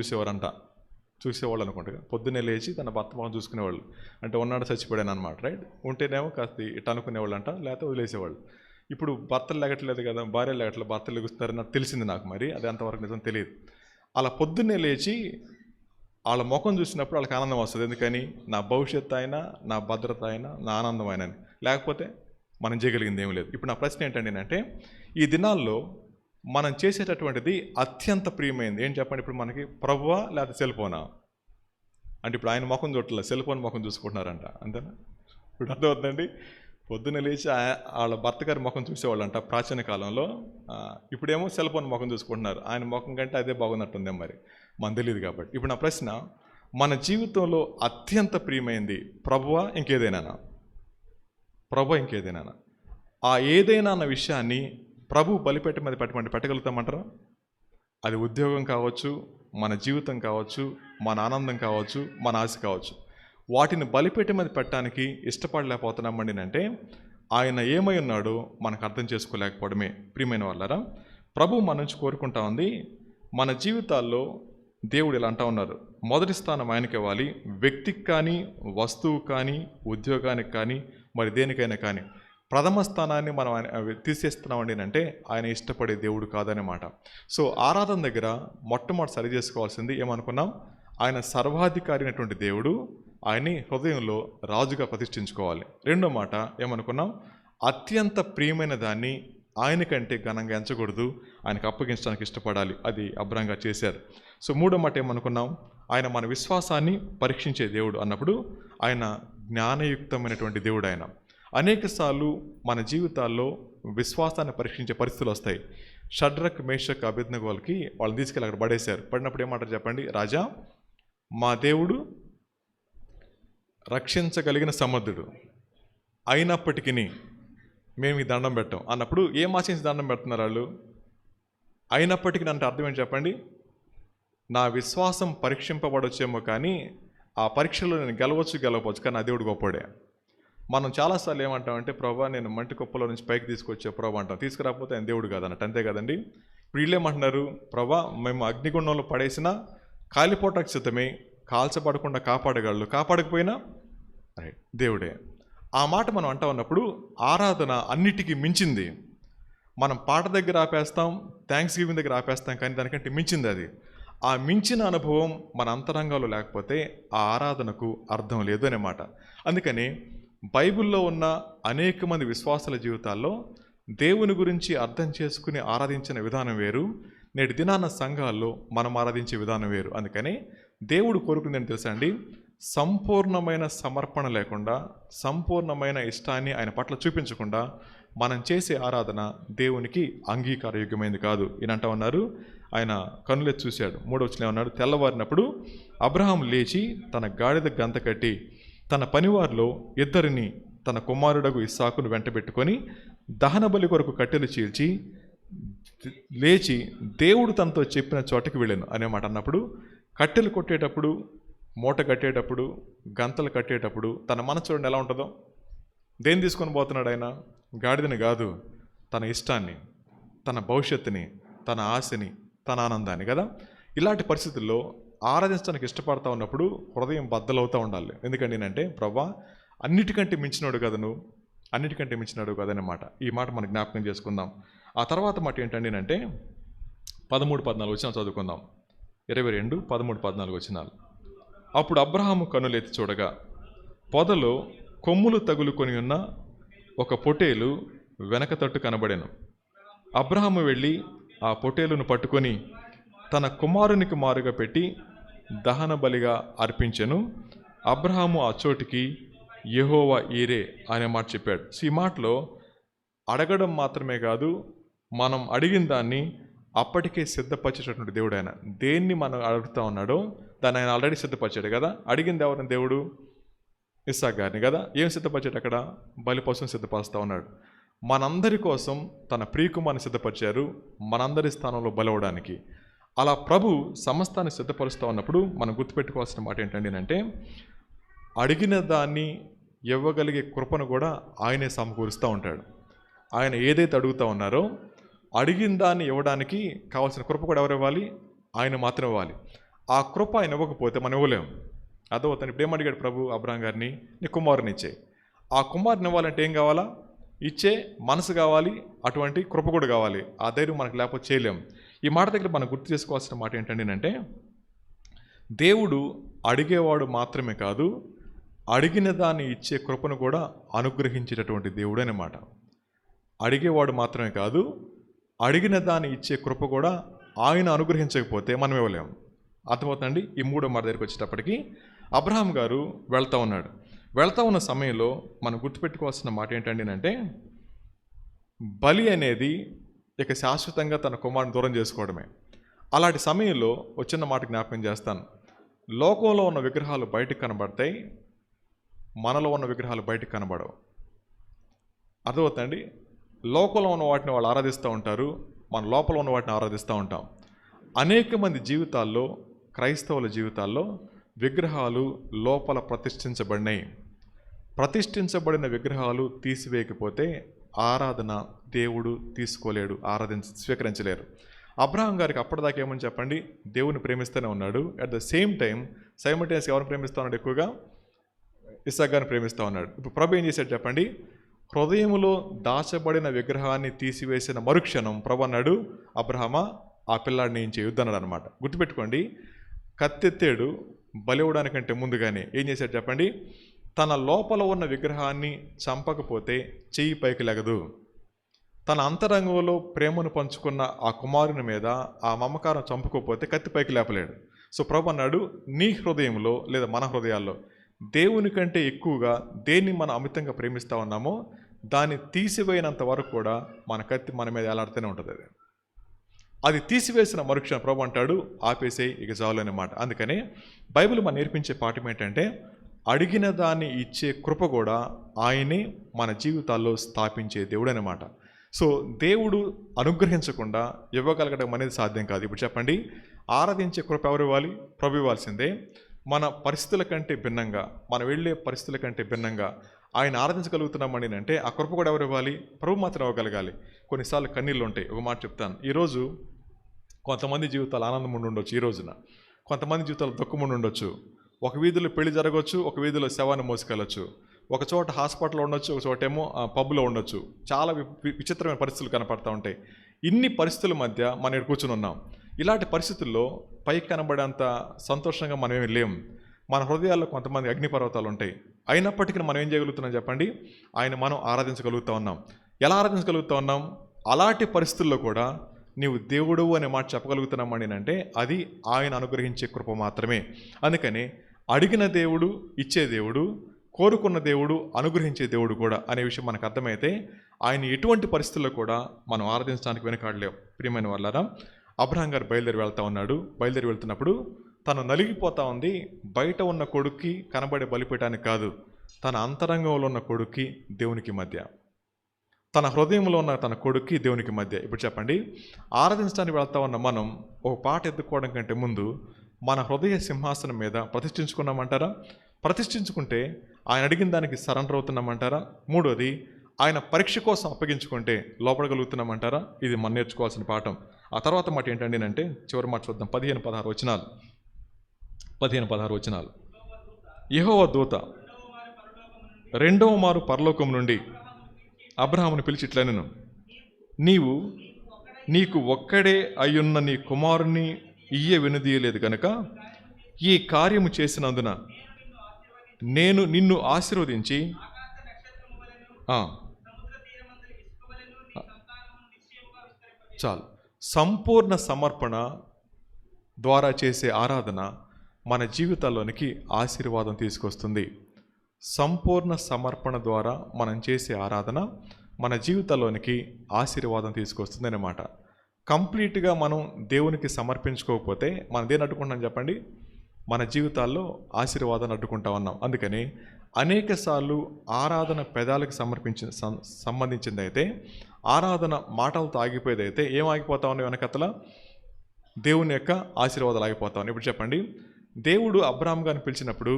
చూసేవాళ్ళు అనుకుంటా. పొద్దున్నే లేచి తన భర్త ముఖం చూసుకునేవాళ్ళు. అంటే ఉన్నాడు చచ్చిపోయాను అనమాట, రైట్. ఉంటేనేమో కాస్త ఇటు అనుకునేవాళ్ళు అంట, లేకపోతే వదిలేసేవాళ్ళు. ఇప్పుడు భర్తలు లేగట్లేదు కదా, భార్యలు లేగట్లేదు, భర్తలు లెగుస్తారని నాకు తెలిసింది. నాకు మరి అది అంతవరకు నిజం తెలియదు. అలా పొద్దున్నే లేచి వాళ్ళ ముఖం చూసినప్పుడు వాళ్ళకి ఆనందం వస్తుంది. ఎందుకని, నా భవిష్యత్తు అయినా, నా భద్రత అయినా, నా ఆనందం అయినా. లేకపోతే మనం చేయగలిగింది ఏమీ లేదు. ఇప్పుడు నా ప్రశ్న ఏంటండి అంటే, ఈ దినాల్లో మనం చేసేటటువంటిది అత్యంత ప్రియమైంది ఏం చెప్పండి. ఇప్పుడు మనకి ప్రభువా లేకపోతే సెల్ ఫోనా? అంటే ఇప్పుడు ఆయన ముఖం చూడట్లేదు, సెల్ ఫోన్ ముఖం చూసుకుంటున్నారంట, అంతేనా? ఇప్పుడు అర్థమవుతుందండి. పొద్దున్న లేచి వాళ్ళ భర్త గారి ముఖం చూసేవాళ్ళంట ప్రాచీన కాలంలో. ఇప్పుడేమో సెల్ ఫోన్ ముఖం చూసుకుంటున్నారు. ఆయన ముఖం కంటే అదే బాగున్నట్టుందే, మరి మనకు తెలియదు కాబట్టి. ఇప్పుడు నా ప్రశ్న, మన జీవితంలో అత్యంత ప్రియమైంది ప్రభువా ఇంకేదైనా? ఆ ఏదైనా అన్న విషయాన్ని ప్రభు బలిపీఠం మీద పెట్టగలుగుతామంటారా? అది ఉద్యోగం కావచ్చు, మన జీవితం కావచ్చు, మన ఆనందం కావచ్చు, మన ఆశ కావచ్చు. వాటిని బలిపీఠం మీద పెట్టడానికి ఇష్టపడలేకపోతున్నామండి అంటే ఆయన ఏమై ఉన్నాడో మనకు అర్థం చేసుకోలేకపోవడమే. ప్రియమైన వాళ్ళారా, ప్రభు మన నుంచి కోరుకుంటా ఉంది, మన జీవితాల్లో దేవుడు ఇలా అంటా ఉన్నారు, మొదటి స్థానం ఆయనకి ఇవ్వాలి. వ్యక్తికి కానీ, వస్తువు కానీ, ఉద్యోగానికి కానీ, మరి దేనికైనా కానీ ప్రథమ స్థానాన్ని మనం తీసేస్తున్నామండి అంటే ఆయన ఇష్టపడే దేవుడు కాదనమాట. సో ఆరాధన దగ్గర మొట్టమొదటి సరి చేసుకోవాల్సింది ఏమనుకున్నాం, ఆయన సర్వాధికారి అయినటువంటి దేవుడు, ఆయన్ని హృదయంలో రాజుగా ప్రతిష్ఠించుకోవాలి. రెండో మాట ఏమనుకున్నాం, అత్యంత ప్రియమైన దాన్ని ఆయన కంటే ఘనంగా ఎంచకూడదు, ఆయనకు అప్పగించడానికి ఇష్టపడాలి. అది అబ్రాం గారు చేశారు. సో మూడో మాట ఏమనుకున్నాం, ఆయన మన విశ్వాసాన్ని పరీక్షించే దేవుడు అన్నప్పుడు ఆయన జ్ఞానయుక్తమైనటువంటి దేవుడు. ఆయన అనేకసార్లు మన జీవితాల్లో విశ్వాసాన్ని పరీక్షించే పరిస్థితులు వస్తాయి. షడ్రక్, మేషక్, అబేద్నెగోలకి వాళ్ళని తీసుకెళ్ళి అక్కడ పడేశారు. పడినప్పుడు ఏమంటారు చెప్పండి, రాజా మా దేవుడు రక్షించగలిగిన సమర్థుడు, అయినప్పటికీ మేము ఈ దండం పెట్టాం అన్నప్పుడు ఏం ఆశించి దండం పెడుతున్నారు వాళ్ళు? అయినప్పటికీ అంటే అర్థం ఏంటి చెప్పండి, నా విశ్వాసం పరీక్షింపబడొచ్చేమో కానీ ఆ పరీక్షలో నేను గెలవచ్చు కానీ నా దేవుడు గొప్పోడే. మనం చాలాసార్లు ఏమంటామంటే, ప్రభా నేను మంటి కుప్పలో నుంచి పైకి తీసుకొచ్చే ప్రభా అంటాం, తీసుకురాకపోతే ఆయన దేవుడు కాదన్నట్టు, అంతే కదండి. ఇప్పుడు వీళ్ళేమంటున్నారు, ప్రభా మేము అగ్నిగుండంలో పడేసినా కాలిపోటానికి సిద్ధమే, కాల్చబడకుండా కాపాడగలడు, కాపాడకపోయినా దేవుడే. ఆ మాట మనం అంటా ఉన్నప్పుడు ఆరాధన అన్నిటికీ మించింది. మనం పాట దగ్గర ఆపేస్తాం, థ్యాంక్స్ గివింగ్ దగ్గర ఆపేస్తాం, కానీ దానికంటే మించింది అది. ఆ మించిన అనుభవం మన అంతరంగంలో లేకపోతే ఆ ఆరాధనకు అర్థం లేదు అనే మాట. అందుకని బైబిల్లో ఉన్న అనేక మంది విశ్వాసుల జీవితాల్లో దేవుని గురించి అర్థం చేసుకుని ఆరాధించిన విధానం వేరు, నేటి దినాన సంఘాల్లో మనం ఆరాధించే విధానం వేరు. అందుకని దేవుడు కోరుకుందని తెలుసా అండి, సంపూర్ణమైన సమర్పణ లేకుండా, సంపూర్ణమైన ఇష్టాన్ని ఆయన పట్ల చూపించకుండా మనం చేసే ఆరాధన దేవునికి అంగీకారయోగ్యమైనది కాదు. ఈయనంటా ఉన్నారు, ఆయన కన్నులెత్తి చూశాడు. 3వ వచనంలో ఉన్నాడు, తెల్లవారినప్పుడు అబ్రహాం లేచి తన గాడిద గంత కట్టి తన పనివారిలో 2 తన కుమారుడగు ఇస్సాకును వెంటబెట్టుకొని దహన బలి కొరకు కట్టెలు చీల్చి లేచి దేవుడు తనతో చెప్పిన చోటకి వెళ్ళాను అనే మాట అన్నప్పుడు, కట్టెలు కొట్టేటప్పుడు, మూట కట్టేటప్పుడు, గంతలు కట్టేటప్పుడు తన మనసు చూడండి ఎలా ఉంటుందో. దేన్ని తీసుకొని పోతున్నాడు ఆయన? గాడిదని కాదు, తన ఇష్టాన్ని, తన భవిష్యత్తుని, తన ఆశని, తన ఆనందాన్ని కదా. ఇలాంటి పరిస్థితుల్లో ఆరాధించడానికి ఇష్టపడతా ఉన్నప్పుడు హృదయం బద్దలవుతూ ఉండాలి. ఎందుకంటే నేనంటే, ప్రవ్వా అన్నిటికంటే మించినాడు కదా నువ్వు, అన్నిటికంటే మించినాడు కదనమాట. ఈ మాట మనం జ్ఞాపకం చేసుకుందాం. ఆ తర్వాత మాట ఏంటండి అంటే 13-14 వచనాలు చదువుకుందాం. 22-13-14 వచనాలు. అప్పుడు అబ్రహాము కన్నులెత్తి చూడగా పొదలో కొమ్ములు తగులుకొని ఉన్న ఒక పొటేలు వెనక తట్టు కనబడెను. అబ్రహాము వెళ్ళి ఆ పొటేలును పట్టుకొని తన కుమారునికి మారుగా పెట్టి దహన బలిగా అర్పించెను. అబ్రహాము ఆ చోటికి యెహోవా ఈరే అనే మాట చెప్పాడు. ఈ మాటలో అడగడం మాత్రమే కాదు, మనం అడిగిన దాన్ని అప్పటికే సిద్ధపరిచేటటువంటి దేవుడు ఆయన. దేన్ని మనం అడుగుతా ఉన్నాడో దాన్ని ఆయన ఆల్రెడీ సిద్ధపరిచాడు కదా. అడిగింది ఎవరిని? దేవుడు ఇస్సాకు గారిని కదా. ఏం సిద్ధపరిచాడు అక్కడ? బలి కోసం సిద్ధపరుస్తూ ఉన్నాడు. మనందరి కోసం తన ప్రియకుమార్ని సిద్ధపరిచారు, మనందరి స్థానంలో బలవడానికి. అలా ప్రభు సమస్తాన్ని సిద్ధపరుస్తూ ఉన్నప్పుడు మనం గుర్తుపెట్టుకోవాల్సిన మాట ఏంటండి అంటే, అడిగిన దాన్ని ఇవ్వగలిగే కృపను కూడా ఆయనే సమకూరుస్తూ ఉంటాడు. ఆయన ఏదైతే అడుగుతూ ఉన్నారో అడిగిన దాన్ని ఇవ్వడానికి కావాల్సిన కృప కూడా ఎవరు ఇవ్వాలి? ఆయన మాత్రం ఇవ్వాలి. ఆ కృప ఆయన ఇవ్వకపోతే మనం ఇవ్వలేము. అర్థమవుతుంది. ఇప్పుడు ఏమడిగాడు ప్రభు అబ్రహాం గారిని? నీ కుమారుని ఇచ్చే. ఆ కుమారుని ఇవ్వాలంటే ఏం కావాలా? ఇచ్చే మనసు కావాలి, అటువంటి కృప కూడా కావాలి. ఆ ధైర్యం మనకు లేకపోతే చేయలేము. ఈ మాట దగ్గర మనం గుర్తు చేసుకోవాల్సిన మాట ఏంటండి అంటే, దేవుడు అడిగేవాడు మాత్రమే కాదు, అడిగిన దాన్ని ఇచ్చే కృపను కూడా అనుగ్రహించేటటువంటి దేవుడు అన్నమాట. అడిగేవాడు మాత్రమే కాదు, అడిగిన దాన్ని ఇచ్చే కృప కూడా ఆయన అనుగ్రహించకపోతే మనం ఇవ్వలేము. అర్థమవుతుందండి. ఈ 3వ మాట దగ్గరికి వచ్చేటప్పటికి అబ్రహాం గారు వెళ్తూ ఉన్నాడు. వెళ్తూ ఉన్న సమయంలో మనం గుర్తుపెట్టుకోవాల్సిన మాట ఏంటండి అంటే, బలి అనేది ఇక శాశ్వతంగా తన కుమారుని దూరం చేసుకోవడమే. అలాంటి సమయంలో వచ్చిన మాట జ్ఞాపకం చేస్తాను. లోకంలో ఉన్న విగ్రహాలు బయటకు కనబడతాయి, మనలో ఉన్న విగ్రహాలు బయటకు కనబడవు. అర్థమవుతుందండి. లోకంలో ఉన్న వాటిని వాళ్ళు ఆరాధిస్తూ ఉంటారు, మన లోపల ఉన్న వాటిని ఆరాధిస్తూ ఉంటాం. అనేక మంది జీవితాల్లో, క్రైస్తవుల జీవితాల్లో విగ్రహాలు లోపల ప్రతిష్ఠించబడినాయి. ప్రతిష్ఠించబడిన విగ్రహాలు తీసివేయకపోతే ఆరాధన దేవుడు తీసుకోలేడు, స్వీకరించలేరు. అబ్రహాం గారికి అప్పటిదాకా ఏమని చెప్పండి, దేవుని ప్రేమిస్తూనే ఉన్నాడు. అట్ ద సేమ్ టైం సైమల్టేనియస్గా ఎవరిని ప్రేమిస్తూ ఉన్నాడు? ఎక్కువగా ఇస్సాకు గారిని ప్రేమిస్తూ ఉన్నాడు. ఇప్పుడు ప్రభు ఏం చేశాడు చెప్పండి? హృదయములో దాచబడిన విగ్రహాన్ని తీసివేసిన మరుక్షణం ప్రభు అన్నాడు, అబ్రహామా ఆ పిల్లాడిని ఏం చేయొద్దన్నాడు అనమాట. గుర్తుపెట్టుకోండి, కత్తెత్తాడు బలివ్వడానికంటే ముందుగానే ఏం చేశాడు చెప్పండి? తన లోపల ఉన్న విగ్రహాన్ని చంపకపోతే చెయ్యి పైకి లెగదు. తన అంతరంగంలో ప్రేమను పంచుకున్న ఆ కుమారుని మీద ఆ మమకారం చంపుకోకపోతే కత్తి పైకి లేపలేడు. సో ప్రభు అన్నాడు, నీ హృదయంలో లేదా మన హృదయాల్లో దేవుని కంటే ఎక్కువగా దేన్ని మనం అమితంగా ప్రేమిస్తూ ఉన్నామో దాన్ని తీసివేయనంత వరకు కూడా మన కత్తి మన మీద ఎలాడుతూనే ఉంటుంది. అది తీసివేసిన మరుక్షణం ప్రభు అంటాడు, ఆపేసే ఇక చాలు అన్నమాట. అందుకనే బైబిల్ మనం నేర్పించే పాఠం ఏంటంటే, అడిగిన దాన్ని ఇచ్చే కృప కూడా ఆయనే మన జీవితాల్లో స్థాపించే దేవుడు అన్నమాట. సో దేవుడు అనుగ్రహించకుండా ఇవ్వగలగడం అనేది సాధ్యం కాదు. ఇప్పుడు చెప్పండి, ఆరాధించే కృప ఎవరు ఇవ్వాలి? ప్రభు ఇవ్వాల్సిందే. మన పరిస్థితుల కంటే భిన్నంగా, మనం వెళ్ళే పరిస్థితుల కంటే భిన్నంగా ఆయన ఆరాధించగలుగుతున్నామని అంటే ఆ కృప కూడా ఎవరు ఇవ్వాలి? ప్రభు మాత్రం ఇవ్వగలగాలి. కొన్నిసార్లు కన్నీళ్ళు ఉంటాయి. ఒక మాట చెప్తాను, ఈరోజు కొంతమంది జీవితాలు ఆనందం ఉండి ఉండొచ్చు, ఈ రోజున కొంతమంది జీవితాలు దుఃఖం ఉండి ఉండొచ్చు. ఒక వీధిలో పెళ్లి జరగవచ్చు, ఒక వీధిలో శవాన్ని మోసుకెళ్ళచ్చు. ఒక చోట హాస్పిటల్లో ఉండొచ్చు, ఒక చోట ఏమో పబ్లో ఉండొచ్చు. చాలా విచిత్రమైన పరిస్థితులు కనపడతా ఉంటాయి. ఇన్ని పరిస్థితుల మధ్య మనం ఇక్కడ కూర్చుని ఉన్నాం. ఇలాంటి పరిస్థితుల్లో పైకి కనబడేంత సంతోషంగా మనం ఏమి లేము. మన హృదయాల్లో కొంతమంది అగ్నిపర్వతాలు ఉంటాయి. అయినప్పటికీ మనం ఏం చేయగలుగుతున్నాం చెప్పండి? ఆయన మనం ఆరాధించగలుగుతా ఉన్నాం. ఎలా ఆరాధించగలుగుతా ఉన్నాం? అలాంటి పరిస్థితుల్లో కూడా నీవు దేవుడు అనే మాట చెప్పగలుగుతున్నామని అంటే అది ఆయన అనుగ్రహించే కృప మాత్రమే. అందుకని అడిగిన దేవుడు ఇచ్చే దేవుడు, కోరుకున్న దేవుడు అనుగ్రహించే దేవుడు కూడా అనే విషయం మనకు అర్థమైతే ఆయన ఎటువంటి పరిస్థితుల్లో కూడా మనం ఆరాధించడానికి వెనకాడలేం. ప్రియమైన వాళ్ళారా, అబ్రహాం గారు బయలుదేరి వెళ్తా ఉన్నాడు. బయలుదేరి వెళ్తున్నప్పుడు తను నలిగిపోతా ఉంది. బయట ఉన్న కొడుక్కి కనబడే బలిపీఠానికి కాదు, తన అంతరంగంలో ఉన్న కొడుక్కి దేవునికి మధ్య, తన హృదయంలో ఉన్న తన కొడుక్కి దేవునికి మధ్య. ఇప్పుడు చెప్పండి, ఆరాధించడానికి వెళ్తా ఉన్న మనం ఒక పాట ఎత్తుకోవడం కంటే ముందు మన హృదయ సింహాసనం మీద ప్రతిష్ఠించుకున్నామంటారా? ప్రతిష్ఠించుకుంటే ఆయన అడిగిన దానికి సరెండర్ అవుతున్నామంటారా? మూడోది, ఆయన పరీక్ష కోసం అప్పగించుకుంటే లోపడగలుగుతున్నామంటారా? ఇది మనం నేర్చుకోవాల్సిన పాఠం. ఆ తర్వాత మాట ఏంటండి అంటే చివరి మాట చూద్దాం. 15-16 వచనాలు. యెహోవా దూత రెండవ మారు పరలోకం నుండి అబ్రహామును పిలిచి ఇట్లనెను, నీకు ఒక్కడే అయ్యున్న నీ కుమారుని వెనుదీయలేదు గనుక ఈ కార్యము చేసినందున నేను నిన్ను ఆశీర్వదించి చాలు. సంపూర్ణ సమర్పణ ద్వారా చేసే ఆరాధన మన జీవితాల్లోనికి ఆశీర్వాదం తీసుకొస్తుంది. సంపూర్ణ సమర్పణ ద్వారా మనం చేసే ఆరాధన మన జీవితాల్లోనికి ఆశీర్వాదం తీసుకొస్తుంది అన్నమాట. కంప్లీట్గా మనం దేవునికి సమర్పించుకోకపోతే మనం దేని అడ్డుకుంటాం చెప్పండి? మన జీవితాల్లో ఆశీర్వాదాన్ని అడ్డుకుంటా ఉన్నాం. అందుకని అనేక సార్లు ఆరాధన పెదాలకు సంబంధించింది అయితే, ఆరాధన మాటలతో ఆగిపోయేది అయితే ఏం ఆగిపోతా ఉన్నాయి? వెనకతల దేవుని యొక్క ఆశీర్వాదాలు ఆగిపోతా ఉన్నాయి. ఇప్పుడు చెప్పండి, దేవుడు అబ్రహాం గారిని పిలిచినప్పుడు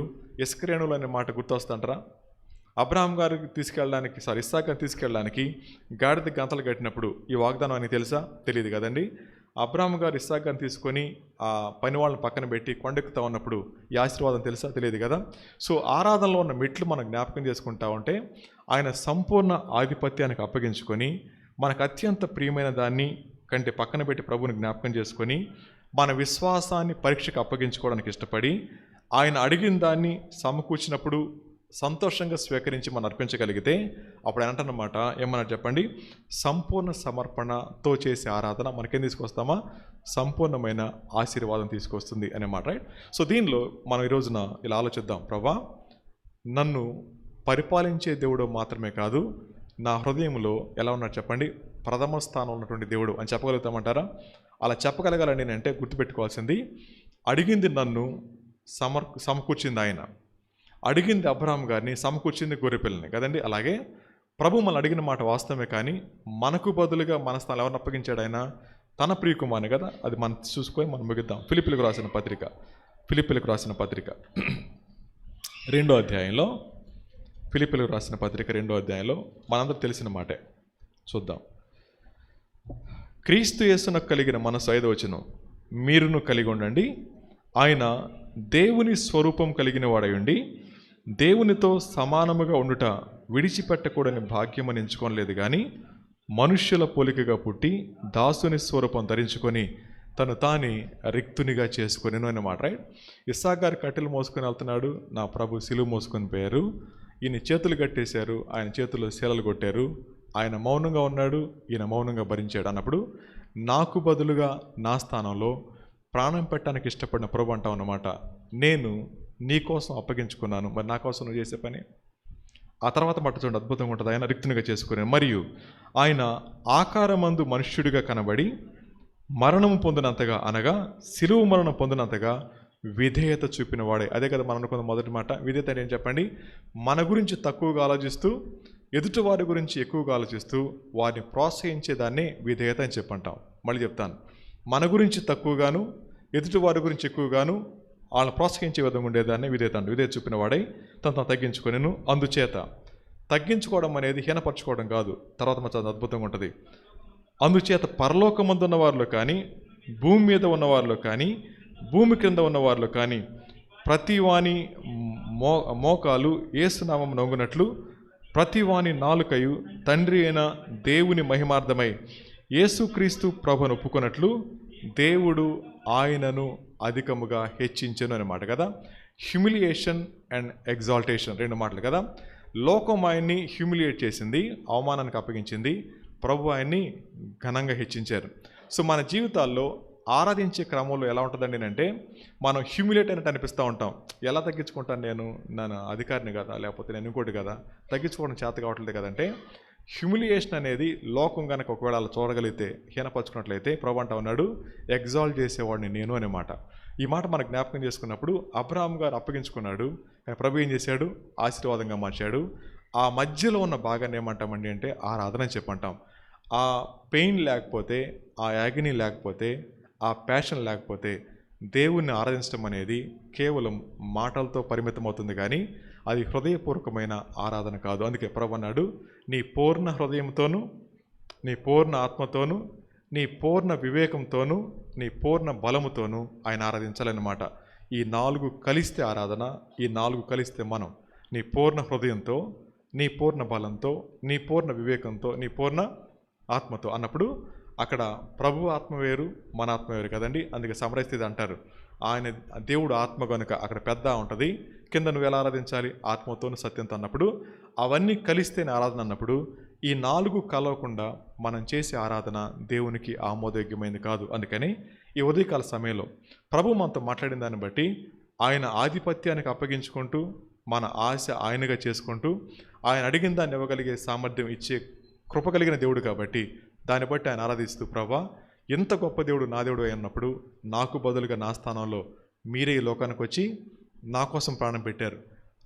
ఇస్కరేణులు అనే మాట గుర్తొస్తుంటారా? అబ్రహాం గారికి ఇస్సాకు గారిని తీసుకెళ్ళడానికి గాడిద గంతలు కట్టినప్పుడు ఈ వాగ్దానం అని తెలుసా? తెలియదు కదండి. అబ్రహాం గారు ఇస్సాకు గారిని తీసుకొని ఆ పని వాళ్ళని పక్కన పెట్టి కొండెక్కుతా ఉన్నప్పుడు ఈ ఆశీర్వాదం తెలుసా? తెలియదు కదా. సో ఆరాధనలో ఉన్న మెట్లు మనం జ్ఞాపకం చేసుకుంటా ఉంటే ఆయన సంపూర్ణ ఆధిపత్యానికి అప్పగించుకొని మనకు అత్యంత ప్రియమైన దాన్ని కంటే పక్కన పెట్టి ప్రభువుని జ్ఞాపకం చేసుకొని మన విశ్వాసాన్ని పరీక్షకు అప్పగించుకోవడానికి ఇష్టపడి ఆయన అడిగిన దాన్ని సమకూర్చినప్పుడు సంతోషంగా స్వీకరించి మనం అర్పించగలిగితే అప్పుడు ఆయన అంటున్నమాట ఏమన్నా చెప్పండి? సంపూర్ణ సమర్పణతో చేసే ఆరాధన మనకేం తీసుకొస్తామా? సంపూర్ణమైన ఆశీర్వాదం తీసుకొస్తుంది అన్నమాట, రైట్? సో దీనిలో మనం ఈరోజున ఇలా ఆలోచిద్దాం. ప్రభా, నన్ను పరిపాలించే దేవుడు మాత్రమే కాదు, నా హృదయంలో ఎలా ఉన్నాడు చెప్పండి? ప్రథమ స్థానం ఉన్నటువంటి దేవుడు అని చెప్పగలుగుతామంటారా? అలా చెప్పగలగాలని అంటే గుర్తుపెట్టుకోవాల్సింది, అడిగింది నన్ను, సమకూర్చింది ఆయన. అడిగింది అబ్రహాం గారిని, సమకూర్చింది గొర్రెపిల్లని కదండి. అలాగే ప్రభు మనం అడిగిన మాట వాస్తవమే, కానీ మనకు బదులుగా మన స్థానం ఎవరిని అప్పగించాడు? ఆయన తన ప్రియకుమారుని కదా. అది మనం చూసుకొని మనం ముగిద్దాం. ఫిలిప్పీలకు రాసిన పత్రిక 2వ అధ్యాయంలో, ఫిలిప్పీలకు రాసిన పత్రిక 2వ అధ్యాయంలో మనందరూ తెలిసిన మాటే చూద్దాం. క్రీస్తు యేసునకు కలిగిన మనసు 5వ వచనం, మీరును కలిగి ఉండండి. ఆయన దేవుని స్వరూపం కలిగిన వాడయుండి దేవునితో సమానముగా ఉండుట విడిచిపెట్టకూడని భాగ్యమని ఎంచుకోలేదు, కానీ మనుష్యుల పోలికగా పుట్టి దాసుని స్వరూపం ధరించుకొని తను తాని రిక్తునిగా చేసుకొనెను అన్నమాట, రైట్? ఇస్సాకు గారు కట్టెలు మోసుకొని వెళ్తున్నాడు, నా ప్రభు సిలువ మోసుకొని పోయారు. ఈయన చేతులు కట్టేశారు, ఆయన చేతుల్లో శీలలు కొట్టారు. ఆయన మౌనంగా ఉన్నాడు, ఈయన మౌనంగా భరించాడు. అన్నప్పుడు నాకు బదులుగా నా స్థానంలో ప్రాణం పెట్టడానికి ఇష్టపడిన ప్రభు అంటాం అన్నమాట, నేను నీ కోసం అప్పగించుకున్నాను, మరి నా కోసం నువ్వు చేసే పని. ఆ తర్వాత మాట చూడండి, అద్భుతంగా ఉంటుంది. ఆయన రిక్తునిగా చేసుకున్నాను, మరియు ఆయన ఆకారమందు మనుష్యుడిగా కనబడి మరణము పొందినంతగా, అనగా సిలువ మరణం పొందినంతగా విధేయత చూపిన వాడే. అదే కదా మనం అనుకున్న మొదటి మాట. విధేయత అంటే ఏం చెప్పండి? మన గురించి తక్కువగా ఆలోచిస్తూ ఎదుటి వారి గురించి ఎక్కువగా ఆలోచిస్తూ వారిని ప్రోత్సహించేదాన్ని విధేయత అని చెప్పంటాం. మళ్ళీ చెప్తాను, మన గురించి తక్కువగాను ఎదుటి వారి గురించి ఎక్కువగాను వాళ్ళని ప్రోత్సహించే విధంగా ఉండేదాన్ని విధేయత అంటారు. విధేయత చూపిన వాడై తను తగ్గించుకొనెను. అందుచేత తగ్గించుకోవడం అనేది హీనపరచుకోవడం కాదు. తర్వాత చాలా అద్భుతంగా ఉంటుంది. అందుచేత పరలోకమందున్న వారిలో కానీ, భూమి మీద ఉన్నవారిలో కానీ, భూమి క్రింద ఉన్నవారిలో కానీ ప్రతివాని మోకాలు యేసునామం నొంగునట్లు ప్రతివాని నాలుకయు తండ్రి అయిన దేవుని మహిమార్థమై యేసుక్రీస్తు ప్రభును ఒప్పుకున్నట్లు దేవుడు ఆయనను అధికముగా హెచ్చించెను అన్నమాట కదా. హ్యూమిలియేషన్ అండ్ ఎగ్జాల్టేషన్ 2 మాటలు కదా. లోకం ఆయన్ని హ్యూమిలియేట్ చేసింది, అవమానానికి అప్పగించింది. ప్రభు ఆయన్ని ఘనంగా హెచ్చించారు. సో మన జీవితాల్లో ఆరాధించే క్రమంలో ఎలా ఉంటుందండి అంటే, మనం హ్యూమిలేట్ అయినట్టు అనిపిస్తూ ఉంటాం. ఎలా తగ్గించుకుంటాను, నేను అధికారిని కదా, లేకపోతే నేను ఇంకోటి కదా, తగ్గించుకోవడం చేత కావట్లేదు కదంటే, హ్యూమిలియేషన్ అనేది లోకం కనుక ఒకవేళ అలా చూడగలిగితే, హీనపరుచుకున్నట్లయితే ప్రభు అంటా ఉన్నాడు, ఎగ్జాల్ట్ చేసేవాడిని నేను అనే మాట. ఈ మాట మనకు జ్ఞాపకం చేసుకున్నప్పుడు అబ్రహాం గారు అప్పగించుకున్నాడు, ప్రభు ఏం చేశాడు, ఆశీర్వాదంగా మార్చాడు. ఆ మధ్యలో ఉన్న భాగాన్ని ఏమంటామండి అంటే ఆరాధన అని చెప్పంటాం. ఆ పెయిన్ లేకపోతే, ఆ యాగిని లేకపోతే, ఆ ప్యాషన్ లేకపోతే దేవుణ్ణి ఆరాధించడం అనేది కేవలం మాటలతో పరిమితమవుతుంది, కానీ అది హృదయపూర్వకమైన ఆరాధన కాదు. అందుకే ప్రభు అన్నాడు, నీ పూర్ణ హృదయంతోనూ, నీ పూర్ణ ఆత్మతోనూ, నీ పూర్ణ వివేకంతోనూ, నీ పూర్ణ బలముతోనూ ఆయన ఆరాధించాలన్నమాట. ఈ 4 కలిస్తే ఆరాధన, ఈ 4 కలిస్తే మనం నీ పూర్ణ హృదయంతో, నీ పూర్ణ బలంతో, నీ పూర్ణ వివేకంతో, నీ పూర్ణ ఆత్మతో అన్నప్పుడు అక్కడ ప్రభు ఆత్మ వేరు, మన ఆత్మ వేరు కదండి. అందుకే సమరస్థితి అంటారు, ఆయన దేవుడు ఆత్మ కనుక అక్కడ పెద్ద ఉంటుంది, కింద నువ్వు ఎలా ఆరాధించాలి, ఆత్మతోను సత్యంతో అన్నప్పుడు అవన్నీ కలిస్తేనే ఆరాధన అన్నప్పుడు ఈ 4 కలవకుండా మనం చేసే ఆరాధన దేవునికి ఆమోదయోగ్యమైనది కాదు. అందుకని ఈ ఉదయకాల సమయంలో ప్రభు మనతో మాట్లాడిన దాన్ని బట్టి ఆయన ఆధిపత్యానికి అప్పగించుకుంటూ, మన ఆశ ఆయనగా చేసుకుంటూ, ఆయన అడిగిన దాన్ని ఇవ్వగలిగే సామర్థ్యం ఇచ్చే కృప కలిగిన దేవుడు కాబట్టి దాన్ని బట్టి ఆయన ఆరాధిస్తూ, ప్రభా ఎంత గొప్ప దేవుడు నా దేవుడు అయినప్పుడు నాకు బదులుగా నా స్థానంలో మీరే ఈ లోకానికి వచ్చి నా కోసం ప్రాణం పెట్టారు.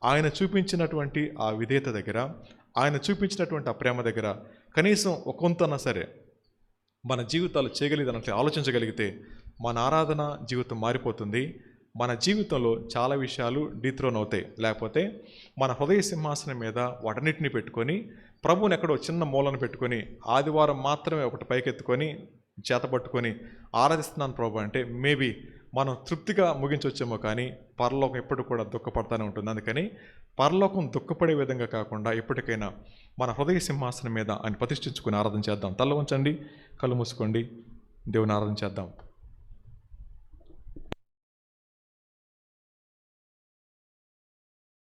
ఆయన చూపించినటువంటి ఆ విధేయత దగ్గర, ఆయన చూపించినటువంటి ఆ ప్రేమ దగ్గర కనీసం కొంతన్నా సరే మన జీవితాలు చేయగలిగినట్లు ఆలోచించగలిగితే మన ఆరాధన జీవితం మారిపోతుంది. మన జీవితంలో చాలా విషయాలు డీథ్రోన్ అవుతాయి. లేకపోతే మన హృదయ సింహాసనం మీద వాటన్నిటిని పెట్టుకొని, ప్రభువుని ఎక్కడో చిన్న మూలను పెట్టుకొని, ఆదివారం మాత్రమే ఒకటి పైకెత్తుకొని చేతపట్టుకొని ఆరాధిస్తున్నాను ప్రభు అంటే మేబీ మనం తృప్తిగా ముగించవచ్చేమో, కానీ పరలోకం ఎప్పుడు కూడా దుఃఖపడతానే ఉంటుంది. అందుకని పరలోకం దుఃఖపడే విధంగా కాకుండా ఎప్పటికైనా మన హృదయ సింహాసనం మీద ఆయన ప్రతిష్ఠించుకుని ఆరాధన చేద్దాం. తల వంచండి, కళ్ళు మూసుకోండి, దేవుని ఆరాధన చేద్దాం.